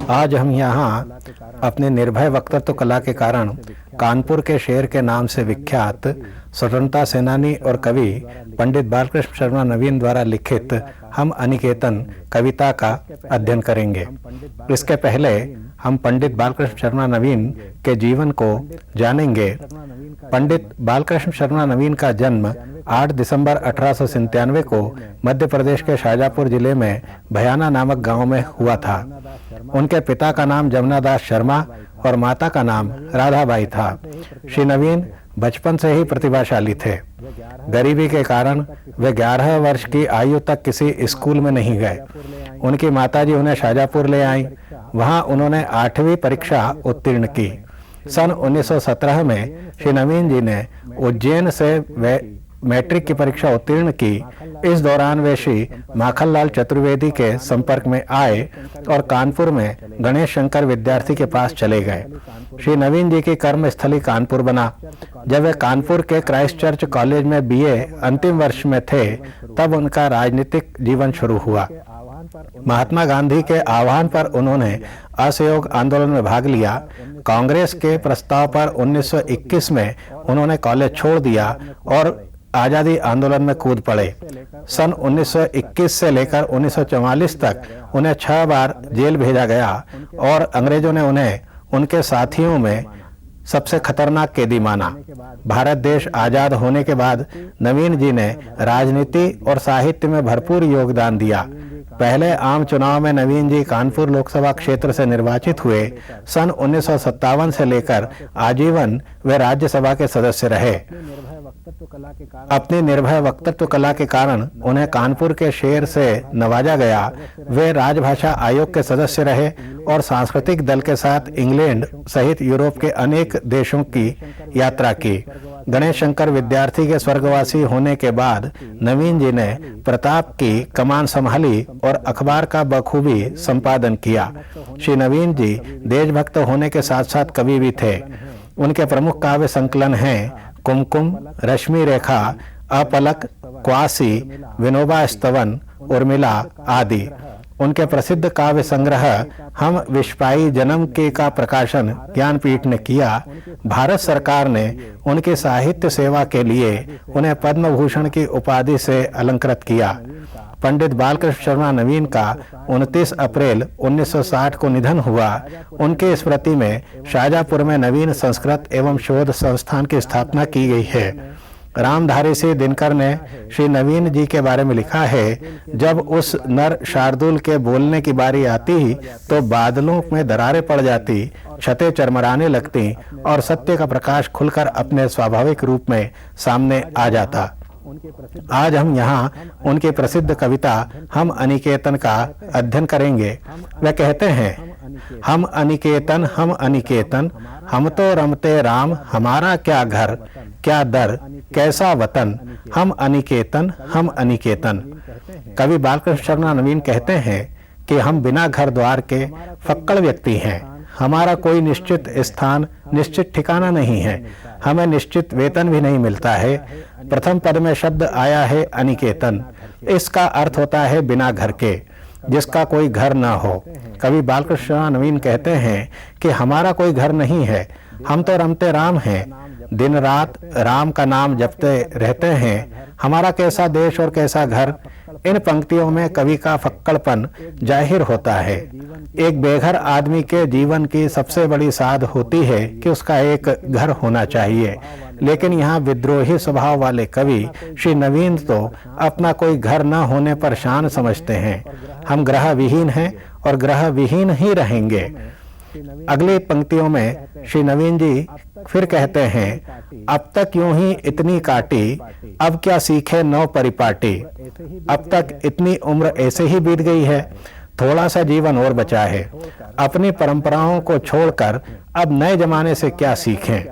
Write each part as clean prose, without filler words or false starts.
आज हम यहाँ अपने निर्भय वक्तृत्व कला के कारण कानपुर के शेर के नाम से विख्यात स्वतंत्रता सेनानी और कवि पंडित बालकृष्ण शर्मा नवीन द्वारा लिखित हम अनिकेतन कविता का अध्ययन करेंगे। इसके पहले हम पंडित बालकृष्ण शर्मा नवीन के जीवन को जानेंगे। पंडित बालकृष्ण शर्मा नवीन का जन्म 8 दिसंबर 1897 को मध्य प्रदेश के शाजापुर जिले में भयाना नामक गांव में हुआ था। उनके पिता का नाम जमुनादास शर्मा और माता का नाम राधाबाई था। श्री नवीन बचपन से ही प्रतिभाशाली थे। गरीबी के कारण वे 11 वर्ष की आयु तक किसी स्कूल में नहीं गए। उनकी माताजी उन्हें शाजापुर ले आईं। वहां उन्होंने 8वीं परीक्षा उत्तीर्ण की। सन 1917 में श्री नवीन जी ने उज्जैन से मैट्रिक की परीक्षा उत्तीर्ण की। इस दौरान वे श्री माखनलाल चतुर्वेदी के संपर्क में आए और कानपुर में गणेश शंकर विद्यार्थी के पास चले गए। श्री नवीन जी की कर्मस्थली कानपुर बना। जब वे कानपुर के क्राइस्ट चर्च कॉलेज में बीए अंतिम वर्ष में थे, तब उनका राजनीतिक जीवन शुरू हुआ। महात्मा गांधी के आह्वान पर उन्होंने असहयोग आंदोलन में भाग लिया। कांग्रेस के प्रस्ताव पर 1921 में उन्होंने कॉलेज छोड़ दिया और आज़ादी आंदोलन में कूद पड़े। सन 1921 से लेकर 1944 तक उन्हें 6 बार जेल भेजा गया और अंग्रेजों ने उन्हें उनके साथियों में सबसे खतरनाक कैदी माना। भारत देश आज़ाद होने के बाद नवीन जी ने राजनीति और साहित्य में भरपूर योगदान दिया। पहले आम चुनाव में नवीन जी कानपुर लोकसभा क्षेत्र से निर्वाचित हुए। सन 1957 से लेकर आजीवन वे राज्यसभा के सदस्य रहे। अपनी निर्भय वक्तृत्व कला के कारण उन्हें कानपुर के शेर से नवाजा गया। वे राजभाषा आयोग के सदस्य रहे और सांस्कृतिक दल के साथ इंग्लैंड सहित यूरोप के अनेक देशों की यात्रा की। गणेश शंकर विद्यार्थी के स्वर्गवासी होने के बाद नवीन जी ने प्रताप की कमान संभाली और अखबार का बखूबी संपादन किया। श्री नवीन जी देशभक्त होने के साथ साथ कवि भी थे। उनके प्रमुख काव्य संकलन हैं कुमकुम, रश्मि रेखा, अपलक, क्वासी, विनोबा स्तवन, उर्मिला आदि। उनके प्रसिद्ध काव्य संग्रह हम विश्वाई जन्म के का प्रकाशन ज्ञानपीठ ने किया। भारत सरकार ने उनकी साहित्य सेवा के लिए उन्हें पद्म भूषण की उपाधि से अलंकृत किया। पंडित बालकृष्ण शर्मा नवीन का 29 अप्रैल 1960 को निधन हुआ। उनके स्मृति में शाजापुर में नवीन संस्कृत एवं शोध संस्थान की स्थापना की गई है। रामधारी सिंह दिनकर ने श्री नवीन जी के बारे में लिखा है, जब उस नर शार्दुल के बोलने की बारी आती तो बादलों में दरारें पड़ जाती, छतें चरमराने लगती और सत्य का प्रकाश खुलकर अपने स्वाभाविक रूप में सामने आ जाता। आज हम यहाँ उनकी प्रसिद्ध कविता हम अनिकेतन का अध्ययन करेंगे। वे कहते हैं, हम अनिकेतन, हम तो रमते राम, हमारा क्या घर, क्या दर, कैसा वतन, हम अनिकेतन, हम अनिकेतन। कवि बालकृष्ण शर्मा नवीन कहते हैं कि हम बिना घर द्वार के फक्कड़ व्यक्ति हैं। हमारा कोई निश्चित स्थान, निश्चित ठिकाना नहीं है। हमें निश्चित वेतन भी नहीं मिलता है। प्रथम पद में शब्द आया है अनिकेतन। इसका अर्थ होता है बिना घर के, जिसका कोई घर ना हो। कवि बालकृष्ण शर्मा नवीन कहते हैं कि हमारा कोई घर नहीं है, हम तो रमते राम हैं, दिन रात राम का नाम जपते रहते हैं। हमारा कैसा देश और कैसा घर। इन पंक्तियों में कवि का फक्कड़पन जाहिर होता है। एक बेघर आदमी के जीवन की सबसे बड़ी साध होती है कि उसका एक घर होना चाहिए, लेकिन यहाँ विद्रोही स्वभाव वाले कवि श्री नवीन तो अपना कोई घर न होने पर शान समझते हैं। हम ग्रह विहीन हैं और ग्रह विहीन ही रहेंगे। अगली पंक्तियों में श्री नवीन जी फिर कहते हैं, अब तक यूं ही इतनी काटी, अब क्या सीखे नौ परिपाटी। अब तक इतनी उम्र ऐसे ही बीत गई है, थोड़ा सा जीवन और बचा है। अपनी परंपराओं को छोड़कर अब नए जमाने से क्या सीखें।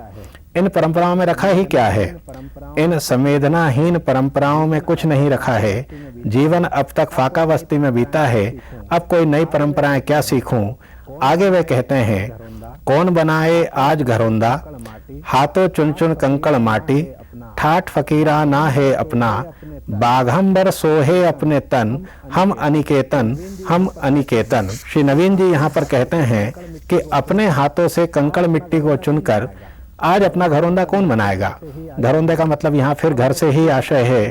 इन परंपराओं में रखा ही क्या है। इन संवेदनाहीन परंपराओं में कुछ नहीं रखा है। जीवन अब तक फाकावस्ती में बीता है, अब कोई नई परंपराएं क्या सीखूं। आगे वे कहते हैं, कौन बनाए आज घरौंदा, हाथों चुन चुन कंकड़ माटी, ठाठ फकीराना है अपना, बाघंबर सोहे अपने तन, हम अनिकेतन हम अनिकेतन। श्री नवीन जी यहाँ पर कहते हैं कि अपने हाथों से कंकड़ मिट्टी को चुनकर आज अपना घरौंदा कौन बनाएगा। घरौंदे का मतलब यहाँ फिर घर से ही आशय है।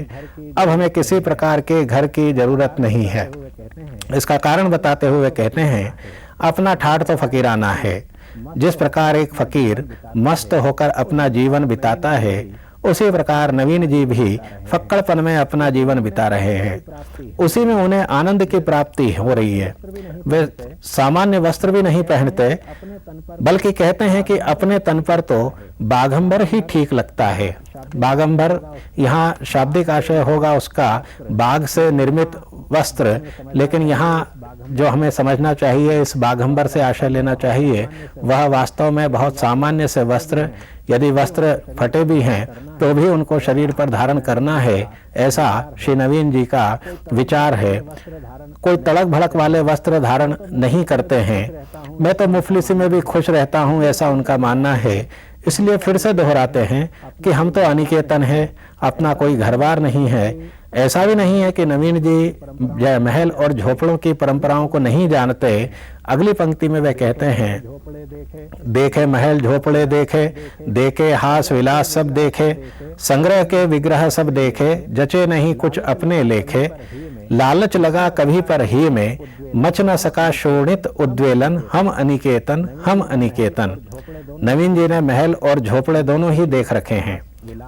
अब हमें किसी प्रकार के घर की जरूरत नहीं है। इसका कारण बताते हुए कहते हैं, अपना ठाठ तो फकीराना है। जिस प्रकार एक फकीर मस्त होकर अपना जीवन बिताता है, उसी प्रकार नवीन जी भी फक्कड़पन में अपना जीवन बिता रहे हैं। उसी में उन्हें आनंद की प्राप्ति हो रही है। वे सामान्य वस्त्र भी नहीं पहनते, बल्कि कहते हैं कि अपने तन पर तो बाघंबर ही ठीक लगता है। बाघंबर यहाँ शाब्दिक आशय होगा उसका बाघ से निर्मित वस्त्र, लेकिन यहाँ जो हमें समझना चाहिए, इस बाघंबर से आशय लेना चाहिए, वह वास्तव में बहुत सामान्य से वस्त्र, यदि वस्त्र फटे भी हैं तो भी उनको शरीर पर धारण करना है, ऐसा श्री नवीन जी का विचार है। कोई तड़क भड़क वाले वस्त्र धारण नहीं करते हैं। मैं तो मुफलिसी में भी खुश रहता हूँ, ऐसा उनका मानना है। इसलिए फिर से दोहराते हैं कि हम तो अनिकेतन है, अपना कोई घरबार नहीं है। ऐसा भी नहीं है कि नवीन जी जय महल और झोपड़ों की परंपराओं को नहीं जानते। अगली पंक्ति में वे कहते हैं, देखे महल झोपड़े देखे, देखे हास विलास सब देखे, संग्रह के विग्रह सब देखे, जचे नहीं कुछ अपने लेखे, लालच लगा कभी पर ही में, मच न सका शोणित उद्वेलन, हम अनिकेतन हम अनिकेतन। नवीन जी ने महल और झोपड़े दोनों ही देख रखे हैं।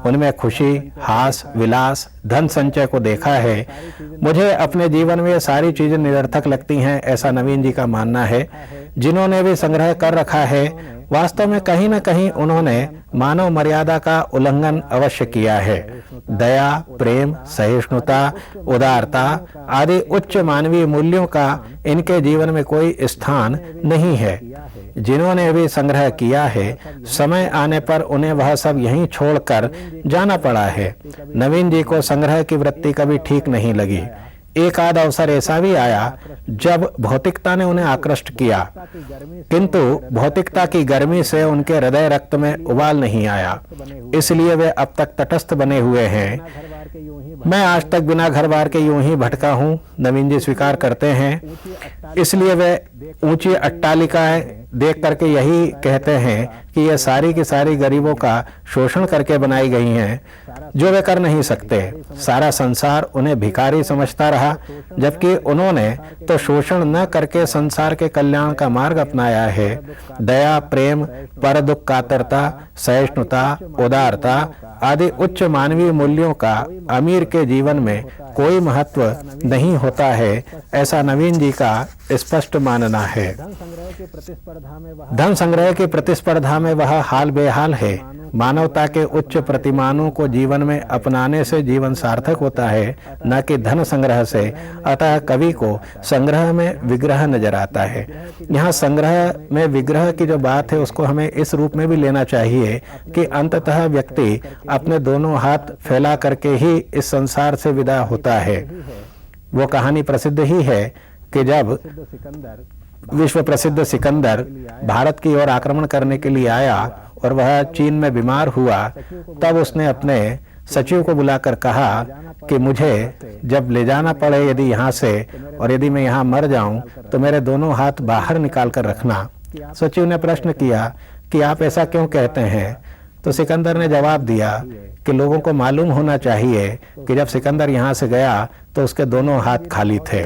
उनमें खुशी, हास, विलास, धन संचय को देखा है। मुझे अपने जीवन में सारी चीजें निरर्थक लगती हैं, ऐसा नवीन जी का मानना है। जिन्होंने भी संग्रह कर रखा है, वास्तव में कहीं न कहीं उन्होंने मानव मर्यादा का उल्लंघन अवश्य किया है। दया, प्रेम, सहिष्णुता, उदारता आदि उच्च मानवीय मूल्यों का इनके जीवन में कोई स्थान नहीं है। जिन्होंने भी संग्रह किया है, समय आने पर उन्हें वह सब यहीं छोड़कर जाना पड़ा है। नवीन जी को संग्रह की वृत्ति कभी ठीक नहीं लगी। एक आध अवसर ऐसा भी आया जब भौतिकता ने उन्हें आकृष्ट किया, किंतु भौतिकता की गर्मी से उनके हृदय रक्त में उबाल नहीं आया, इसलिए वे अब तक तटस्थ बने हुए हैं। मैं आज तक बिना घर बार के यूं ही भटका हूं, नवीन जी स्वीकार करते हैं। इसलिए वे ऊंची अट्टालिकाएं देख करके यही कहते हैं कि ये सारी की सारी गरीबों का शोषण करके बनाई गई हैं, जो वे कर नहीं सकते। सारा संसार उन्हें भिखारी समझता रहा, जबकि उन्होंने तो शोषण न करके संसार के कल्याण का मार्ग अपनाया है। दया, प्रेम, पर दुख कातरता, सहिष्णुता, उदारता आदि उच्च मानवीय मूल्यों का अमीर के जीवन में कोई महत्व नहीं होता है, ऐसा नवीन जी का स्पष्ट मानना है। धन संग्रह की प्रतिस्पर्धा में वह हाल बेहाल है। मानवता के उच्च प्रतिमानों को जीवन में अपनाने से जीवन सार्थक होता है, न कि धन संग्रह से। अतः कवि को संग्रह में विग्रह नजर आता है। यहाँ संग्रह में विग्रह की जो बात है, उसको हमें इस रूप में भी लेना चाहिए कि अंततः व्यक्ति अपने दोनों हाथ फैला करके ही इस संसार से विदा होता है। वो कहानी प्रसिद्ध ही है कि जब विश्व प्रसिद्ध सिकंदर भारत की ओर आक्रमण करने के लिए आया और वह चीन में बीमार हुआ, तब उसने अपने सचिव को बुलाकर कहा कि मुझे जब ले जाना पड़े यदि यहाँ से, और यदि मैं यहाँ मर जाऊं तो मेरे दोनों हाथ बाहर निकाल कर रखना। सचिव ने प्रश्न किया कि आप ऐसा क्यों कहते हैं? तो सिकंदर ने जवाब दिया कि लोगों को मालूम होना चाहिए कि जब सिकंदर यहाँ से गया तो उसके दोनों हाथ खाली थे।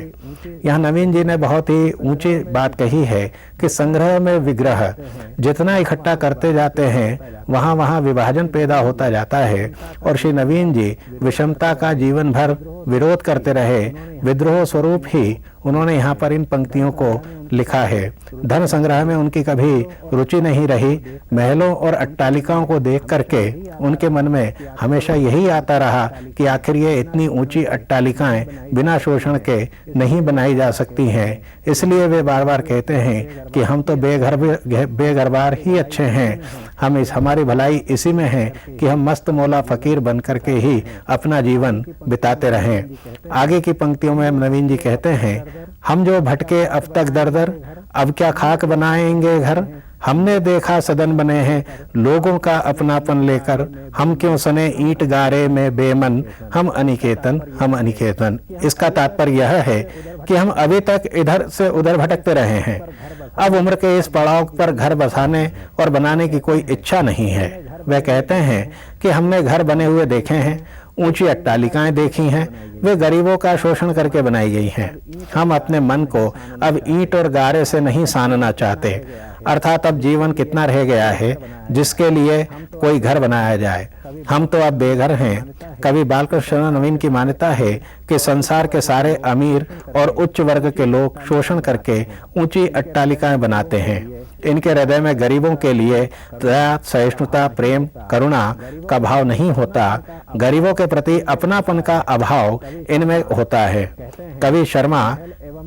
यहाँ नवीन जी ने बहुत ही ऊंची बात कही है कि संग्रह में विग्रह जितना इकट्ठा करते जाते हैं, वहाँ वहाँ विभाजन पैदा होता जाता है। और श्री नवीन जी विषमता का जीवन भर विरोध करते रहे, विद्रोह स्वरूप ही उन्होंने यहाँ पर इन पंक्तियों को लिखा है। धन संग्रह में उनकी कभी रुचि नहीं रही। महलों और अट्टालिकाओं को देख करके उनके मन में हमेशा यही आता रहा कि आखिर ये इतनी ऊंची अट्टालिकाएं बिना शोषण के नहीं बनाई जा सकती हैं। इसलिए वे बार बार कहते हैं कि हम तो बेघरबार ही अच्छे हैं। हमारी भलाई इसी में है कि हम मस्त मौला फकीर बन करके ही अपना जीवन बिताते रहें। आगे की पंक्तियों में नवीन जी कहते हैं, हम जो भटके अब तक दर दर, अब क्या खाक बनाएंगे घर, हमने देखा सदन बने हैं लोगों का अपनापन लेकर, हम क्यों सने ईंट गारे में बेमन, हम अनिकेतन हम अनिकेतन। इसका तात्पर्य यह है कि हम अभी तक इधर से उधर भटकते रहे हैं। अब उम्र के इस पड़ाव पर घर बसाने और बनाने की कोई इच्छा नहीं है। वे कहते हैं कि हमने घर बने हुए देखे हैं, ऊंची अट्टालिकाएं देखी हैं, वे गरीबों का शोषण करके बनाई गई हैं। हम अपने मन को अब ईंट और गारे से नहीं सानना चाहते, अर्थात अब जीवन कितना रह गया है जिसके लिए कोई घर बनाया जाए। हम तो अब बेघर हैं। कवि बालकृष्ण नवीन की मान्यता है कि संसार के सारे अमीर और उच्च वर्ग के लोग शोषण करके ऊंची अट्टालिकाएं बनाते हैं। इनके हृदय में गरीबों के लिए दया, सहिष्णुता, प्रेम, करुणा का भाव नहीं होता। गरीबों के प्रति अपनापन का अभाव इनमें होता है। कवि शर्मा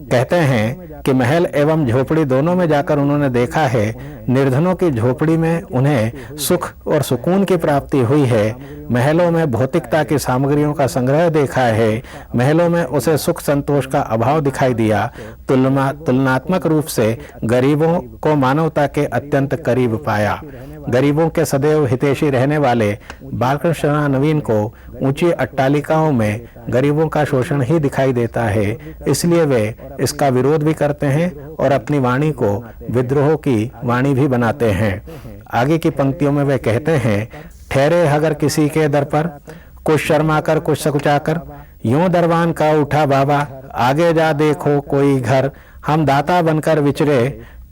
कहते हैं कि महल एवं झोपड़ी दोनों में जाकर उन्होंने देखा है, निर्धनों की झोपड़ी में उन्हें सुख और सुकून की प्राप्ति हुई है। महलों में भौतिकता की सामग्रियों का संग्रह देखा है, महलों में उसे सुख संतोष का अभाव दिखाई दिया। तुलनात्मक रूप से गरीबों को मानवता के अत्यंत करीब पाया। गरीबों के सदैव हितैषी रहने वाले बालकृष्ण नवीन को ऊंची अट्टालिकाओं में गरीबों का शोषण ही दिखाई देता है, इसलिए वे इसका विरोध भी करते हैं और अपनी वाणी को विद्रोह की वाणी भी बनाते हैं। आगे की पंक्तियों में वे कहते हैं, ठहरे अगर किसी के दर पर, कुछ शर्मा कर कुछ सकुचा कर, यूं दरबान का उठा बाबा, आगे जा देखो कोई घर, हम दाता बनकर विचरे,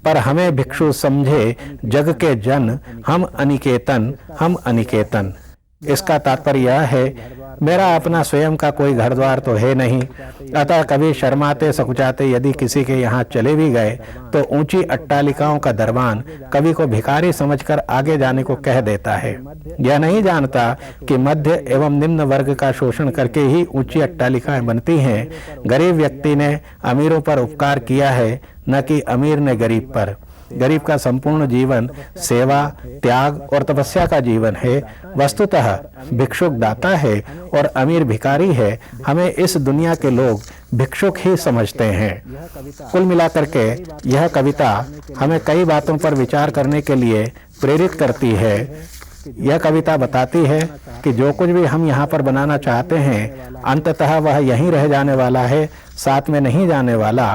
पर हमें भिक्षु समझे जग के जन, हम अनिकेतन हम अनिकेतन। इसका तात्पर्य यह है, मेरा अपना स्वयं का कोई घर द्वार तो है नहीं, अतः कभी शर्माते सकुचाते यदि किसी के यहाँ चले भी गए तो ऊंची अट्टालिकाओं का दरबान कवि को भिखारी समझकर आगे जाने को कह देता है। यह नहीं जानता कि मध्य एवं निम्न वर्ग का शोषण करके ही ऊंची अट्टालिकाएं बनती हैं। गरीब व्यक्ति ने अमीरों पर उपकार किया है, न कि अमीर ने गरीब पर। गरीब का संपूर्ण जीवन सेवा, त्याग और तपस्या का जीवन है। वस्तुतः भिक्षुक दाता है और अमीर भिखारी है। हमें इस दुनिया के लोग भिक्षुक ही समझते हैं। कुल मिलाकर के यह कविता हमें कई बातों पर विचार करने के लिए प्रेरित करती है। यह कविता बताती है कि जो कुछ भी हम यहाँ पर बनाना चाहते हैं, अंततः वह यहीं रह जाने वाला है, साथ में नहीं जाने वाला।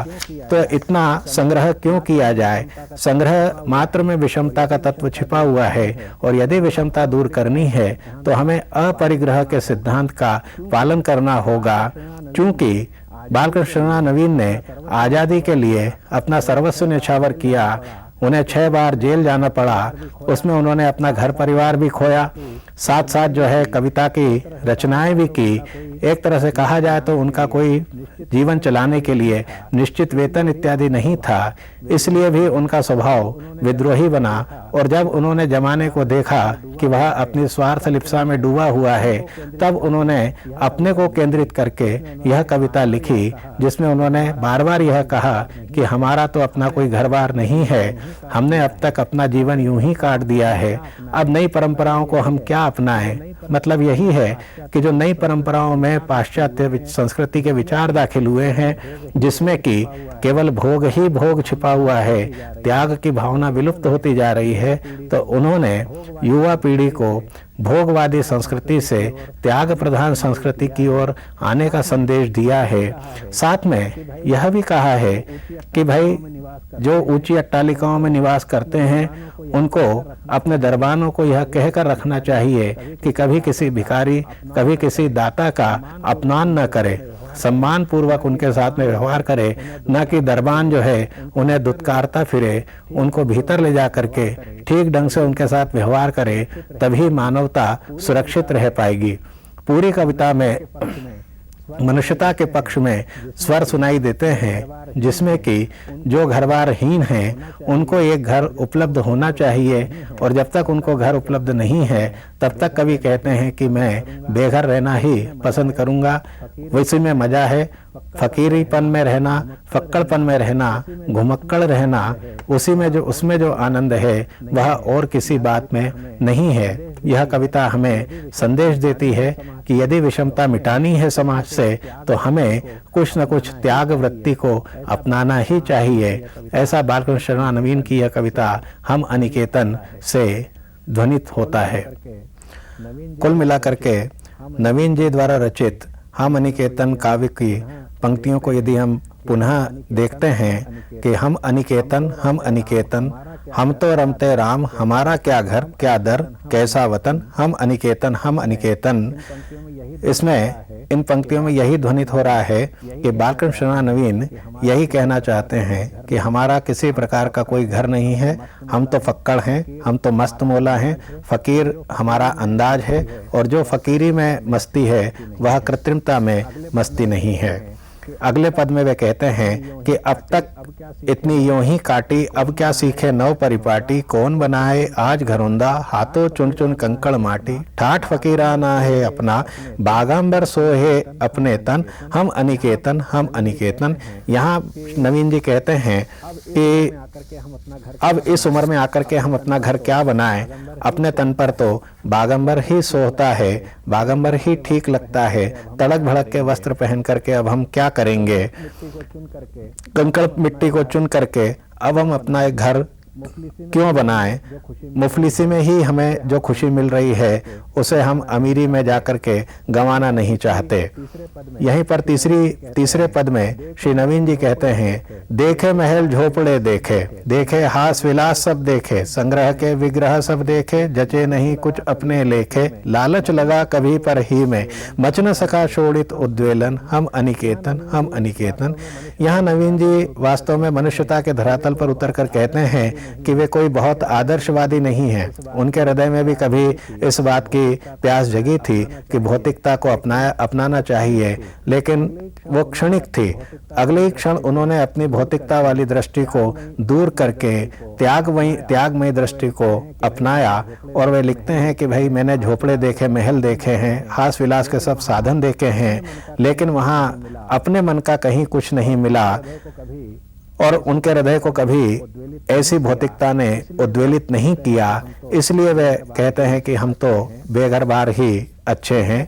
तो इतना संग्रह क्यों किया जाए? संग्रह मात्र में विषमता का तत्व छिपा हुआ है, और यदि विषमता दूर करनी है तो हमें अपरिग्रह के सिद्धांत का पालन करना होगा। क्योंकि बालकृष्ण नवीन ने आज़ादी के लिए अपना सर्वस्व न्यौछावर किया। उन्हें 6 बार जेल जाना पड़ा, उसमें उन्होंने अपना घर परिवार भी खोया, साथ साथ जो है कविता की रचनाएं भी की। एक तरह से कहा जाए तो उनका कोई जीवन चलाने के लिए निश्चित वेतन इत्यादि नहीं था, इसलिए भी उनका स्वभाव विद्रोही बना। और जब उन्होंने जमाने को देखा कि वह अपनी स्वार्थ लिप्सा में डूबा हुआ है, तब उन्होंने अपने को केंद्रित करके यह कविता लिखी, जिसमें उन्होंने बार बार यह कहा कि हमारा तो अपना कोई घर बार नहीं है, हमने अब तक अपना जीवन यूं ही काट दिया है, अब नई परंपराओं को हम क्या अपनाएं। मतलब यही है कि जो नई परंपराओं में पाश्चात्य संस्कृति के विचार दाखिल हुए हैं, जिसमें कि केवल भोग ही भोग छिपा हुआ है, त्याग की भावना विलुप्त होती जा रही है, तो उन्होंने युवा पीढ़ी को भोगवादी संस्कृति से त्याग प्रधान संस्कृति की ओर आने का संदेश दिया है। साथ में यह भी कहा है कि भाई जो ऊंची अट्टालिकाओं में निवास करते हैं, उनको अपने दरबानों को यह कहकर रखना चाहिए कि कभी किसी भिखारी, कभी किसी दाता का अपमान न करे, सम्मान पूर्वक उनके साथ में व्यवहार करे, न कि दरबान जो है उन्हें दुत्कारता फिरे। उनको भीतर ले जा करके ठीक ढंग से उनके साथ व्यवहार करे, तभी मानवता सुरक्षित रह पाएगी। पूरी कविता में मनुष्यता के पक्ष में स्वर सुनाई देते हैं, जिसमें कि जो घरबारहीन हैं उनको एक घर उपलब्ध होना चाहिए, और जब तक उनको घर उपलब्ध नहीं है तब तक कवि कहते हैं कि मैं बेघर रहना ही पसंद करूंगा। वैसे में मजा है, फकीरीपन में रहना, फक्कड़पन में रहना, घुमक्कड़ रहना, उसमें जो आनंद है वह और किसी बात में नहीं है। यह कविता हमें संदेश देती है कि यदि विषमता मिटानी है समाज से तो हमें कुछ न कुछ त्याग वृत्ति को अपनाना ही चाहिए। ऐसा बालकृष्ण शर्मा नवीन की यह कविता हम अनिकेतन से ध्वनित होता है। कुल मिलाकर के नवीन जी द्वारा रचित हम अनिकेतन काव्य की पंक्तियों को यदि हम पुनः देखते हैं कि हम अनिकेतन, हम तो रमते राम, हमारा क्या घर क्या दर कैसा वतन, हम अनिकेतन। इसमें इन पंक्तियों में यही ध्वनित हो रहा है कि बालकृष्ण शर्मा नवीन यही कहना चाहते हैं कि हमारा किसी प्रकार का कोई घर नहीं है, हम तो फक्कड़ हैं, हम तो मस्त मौला हैं, फकीर हमारा अंदाज है, और जो फकीरी में मस्ती है वह कृत्रिमता में मस्ती नहीं है। अगले पद में वे कहते हैं कि अब तक इतनी यूं ही काटी, अब क्या सीखे नव परिपाटी, कौन बनाए आज घरौंदा, हाथों चुन चुन कंकड़ माटी, ठाठ फकीराना है अपना, बागांबर सोहे अपने तन, हम अनिकेतन। यहाँ नवीन जी कहते हैं कि अब इस उम्र में आकर के हम अपना घर क्या बनाएं, अपने तन पर तो बागंबर ही सोता है, बागंबर ही ठीक लगता है, तड़क भड़क के वस्त्र पहन करके अब हम क्या करेंगे, कंकड़ मिट्टी को चुन करके अब हम अपना एक घर क्यों बनाएं, मुफलिसी में ही हमें जो खुशी मिल रही है उसे हम अमीरी में जाकर के गंवाना नहीं चाहते। यहीं पर तीसरे पद में श्री नवीन जी कहते हैं, देखे महल झोपड़े देखे हास विलास सब देखे, संग्रह के विग्रह सब देखे, जचे नहीं कुछ अपने लेखे, लालच लगा कभी पर ही में, मच न सका शोड़ित उद्वेलन, हम अनिकेतन। यहाँ नवीन जी वास्तव में मनुष्यता के धरातल पर उतर कर कहते हैं कि वे कोई बहुत आदर्शवादी नहीं है। उनके हृदय में भी कभी इस बात की प्यास जगी थी कि भौतिकता को अपनाना चाहिए, लेकिन वो क्षणिक थी। अगले ही क्षण उन्होंने अपनी भौतिकता वाली दृष्टि को दूर करके त्यागमयी दृष्टि को अपनाया, और वे लिखते हैं कि भाई मैंने झोपड़े देखे, महल देखे हैं, हास विलास के सब साधन देखे हैं, लेकिन वहाँ अपने मन का कहीं कुछ नहीं मिला, और उनके हृदय को कभी ऐसी भौतिकता ने उद्वेलित नहीं किया। इसलिए वे कहते हैं कि हम तो बेघर बार ही अच्छे हैं।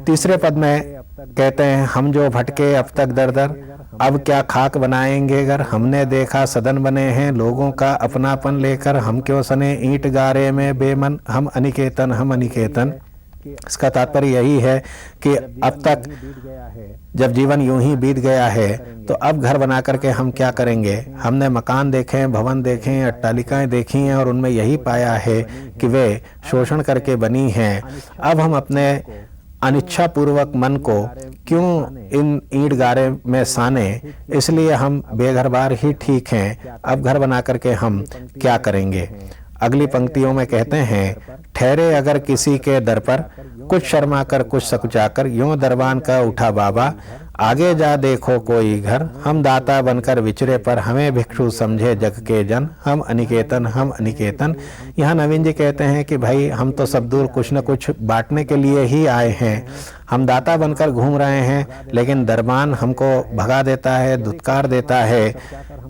तीसरे पद में कहते हैं, हम जो भटके अब तक दर दर, अब क्या खाक बनाएंगे घर, हमने देखा सदन बने हैं लोगों का अपनापन लेकर, हम क्यों सने ईंट गारे में बेमन, हम अनिकेतन। इसका तात्पर्य यही है कि अब तक जब जीवन यूं ही बीत गया है तो अब घर बना करके हम क्या करेंगे। हमने मकान देखे हैं, भवन देखे हैं, अट्टालिकाएं देखी हैं, और उनमें यही पाया है कि वे शोषण करके बनी हैं। अब हम अपने अनिच्छा पूर्वक मन को क्यों इन ईंट गारे में साने, इसलिए हम बेघर बार ही ठीक हैं, अब घर बना करके हम क्या करेंगे। अगली पंक्तियों में कहते हैं, ठहरे अगर किसी के दर पर, कुछ शर्मा कर कुछ सकुचा कर, यूं दरबान का उठा बाबा, आगे जा देखो कोई घर, हम दाता बनकर विचरे पर, हमें भिक्षु समझे जग के जन, हम अनिकेतन। यहाँ नवीन जी कहते हैं कि भाई हम तो सब दूर कुछ न कुछ बांटने के लिए ही आए हैं, हम दाता बनकर घूम रहे हैं, लेकिन दरबान हमको भगा देता है, धुतकार देता है।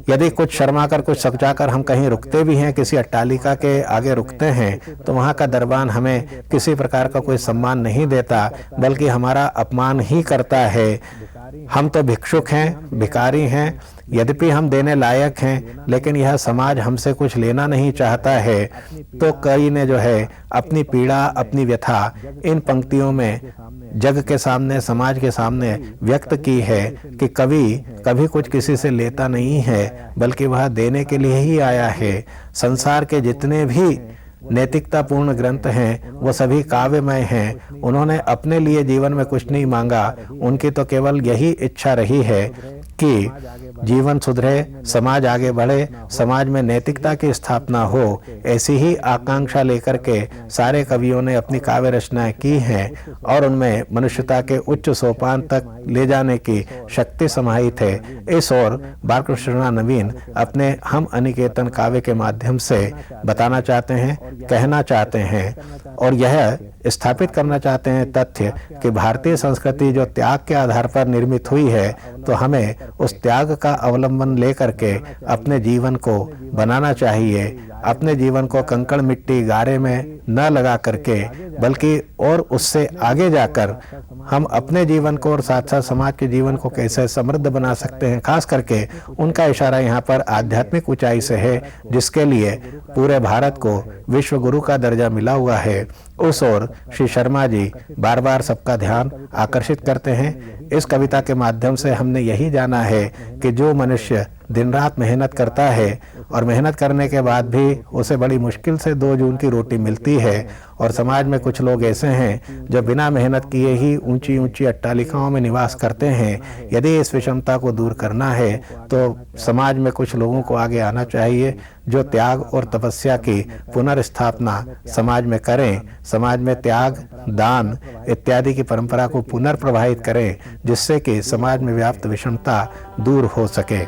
यदि कुछ शर्मा कर कुछ सकुचा कर हम कहीं रुकते भी हैं, किसी अट्टालिका के आगे रुकते हैं, तो वहाँ का दरबान हमें किसी प्रकार का कोई सम्मान नहीं देता, बल्कि हमारा अपमान ही करता है। हम तो भिक्षुक हैं, भिखारी हैं, यद्यपि हम देने लायक हैं, लेकिन यह समाज हमसे कुछ लेना नहीं चाहता है। तो कई ने जो है अपनी पीड़ा, अपनी व्यथा इन पंक्तियों में जग के सामने, समाज के सामने व्यक्त की है कि कभी कुछ किसी से लेता नहीं है, बल्कि वह देने के लिए ही आया है। संसार के जितने भी नैतिकतापूर्ण ग्रंथ हैं वो सभी काव्यमय हैं। उन्होंने अपने लिए जीवन में कुछ नहीं मांगा, उनकी तो केवल यही इच्छा रही है कि जीवन सुधरे, समाज आगे बढ़े, समाज में नैतिकता की स्थापना हो। ऐसी ही आकांक्षा लेकर के सारे कवियों ने अपनी काव्य रचनाएं की हैं, और उनमें मनुष्यता के उच्च सोपान तक ले जाने की शक्ति समाहित है। इस ओर बालकृष्ण शर्मा नवीन अपने हम अनिकेतन काव्य के माध्यम से बताना चाहते हैं, कहना चाहते हैं, और यह स्थापित करना चाहते हैं तथ्य कि भारतीय संस्कृति जो त्याग के आधार पर निर्मित हुई है, तो हमें उस त्याग का अवलंबन लेकर के अपने जीवन को बनाना चाहिए। अपने जीवन को कंकड़ मिट्टी गारे में न लगा करके, बल्कि और उससे आगे जाकर हम अपने जीवन को और साथ साथ समाज के जीवन को कैसे समृद्ध बना सकते हैं, खास करके उनका इशारा यहाँ पर आध्यात्मिक ऊंचाई से है, जिसके लिए पूरे भारत को विश्व गुरु का दर्जा मिला हुआ है। उस ओर श्री शर्मा जी बार बार सबका ध्यान आकर्षित करते हैं। इस कविता के माध्यम से हमने यही जाना है कि जो मनुष्य दिन रात मेहनत करता है और मेहनत करने के बाद भी उसे बड़ी मुश्किल से 2 जून की रोटी मिलती है, और समाज में कुछ लोग ऐसे हैं जो बिना मेहनत किए ही ऊंची ऊंची अट्टालिकाओं में निवास करते हैं। यदि इस विषमता को दूर करना है तो समाज में कुछ लोगों को आगे आना चाहिए जो त्याग और तपस्या की पुनर्स्थापना समाज में करें, समाज में त्याग, दान इत्यादि की परंपरा को पुनर्प्रवाहित करें, जिससे कि समाज में व्याप्त विषमता दूर हो सके।